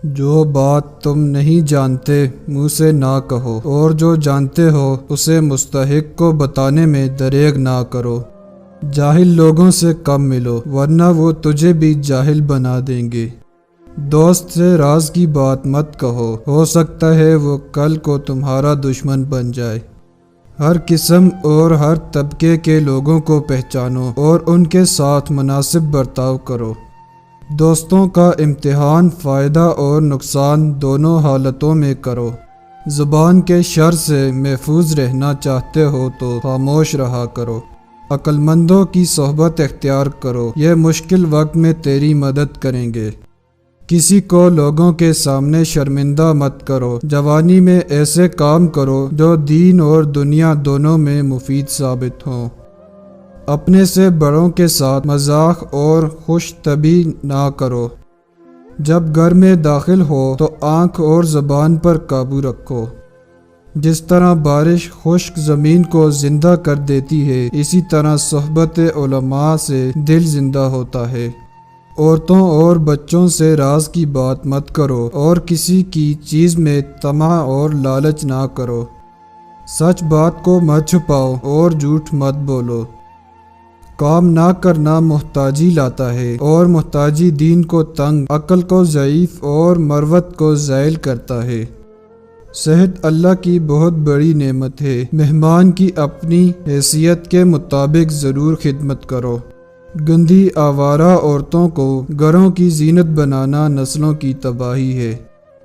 جو بات تم نہیں جانتے منہ سے نہ کہو، اور جو جانتے ہو اسے مستحق کو بتانے میں دریغ نہ کرو۔ جاہل لوگوں سے کم ملو ورنہ وہ تجھے بھی جاہل بنا دیں گے۔ دوست سے راز کی بات مت کہو، ہو سکتا ہے وہ کل کو تمہارا دشمن بن جائے۔ ہر قسم اور ہر طبقے کے لوگوں کو پہچانو اور ان کے ساتھ مناسب برتاؤ کرو۔ دوستوں کا امتحان فائدہ اور نقصان دونوں حالتوں میں کرو۔ زبان کے شر سے محفوظ رہنا چاہتے ہو تو خاموش رہا کرو۔ عقل مندوں کی صحبت اختیار کرو، یہ مشکل وقت میں تیری مدد کریں گے۔ کسی کو لوگوں کے سامنے شرمندہ مت کرو۔ جوانی میں ایسے کام کرو جو دین اور دنیا دونوں میں مفید ثابت ہوں۔ اپنے سے بڑوں کے ساتھ مذاق اور خوش طبعی نہ کرو۔ جب گھر میں داخل ہو تو آنکھ اور زبان پر قابو رکھو۔ جس طرح بارش خشک زمین کو زندہ کر دیتی ہے، اسی طرح صحبت علماء سے دل زندہ ہوتا ہے۔ عورتوں اور بچوں سے راز کی بات مت کرو اور کسی کی چیز میں طمع اور لالچ نہ کرو۔ سچ بات کو مت چھپاؤ اور جھوٹ مت بولو۔ کام نہ کرنا محتاجی لاتا ہے، اور محتاجی دین کو تنگ، عقل کو ضعیف اور مروت کو زائل کرتا ہے۔ صحت اللہ کی بہت بڑی نعمت ہے، مہمان کی اپنی حیثیت کے مطابق ضرور خدمت کرو۔ گندی آوارہ عورتوں کو گھروں کی زینت بنانا نسلوں کی تباہی ہے۔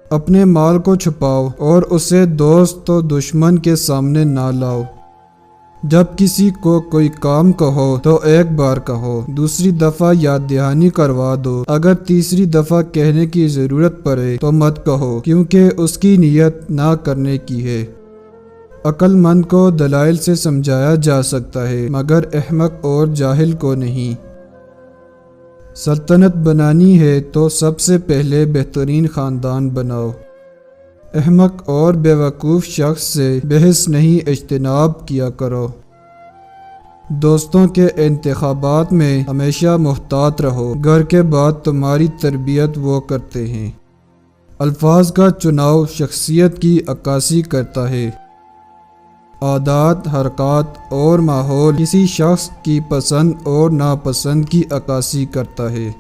اپنے مال کو چھپاؤ اور اسے دوست و دشمن کے سامنے نہ لاؤ۔ جب کسی کو کوئی کام کہو تو ایک بار کہو، دوسری دفعہ یاد دہانی کروا دو۔ اگر تیسری دفعہ کہنے کی ضرورت پڑے تو مت کہو، کیونکہ اس کی نیت نہ کرنے کی ہے۔ عقل مند کو دلائل سے سمجھایا جا سکتا ہے، مگر احمق اور جاہل کو نہیں۔ سلطنت بنانی ہے تو سب سے پہلے بہترین خاندان بناؤ۔ احمق اور بیوقوف شخص سے بحث نہیں اجتناب کیا کرو۔ دوستوں کے انتخابات میں ہمیشہ محتاط رہو، گھر کے بعد تمہاری تربیت وہ کرتے ہیں۔ الفاظ کا چناؤ شخصیت کی عکاسی کرتا ہے۔ عادات، حرکات اور ماحول کسی شخص کی پسند اور ناپسند کی عکاسی کرتا ہے۔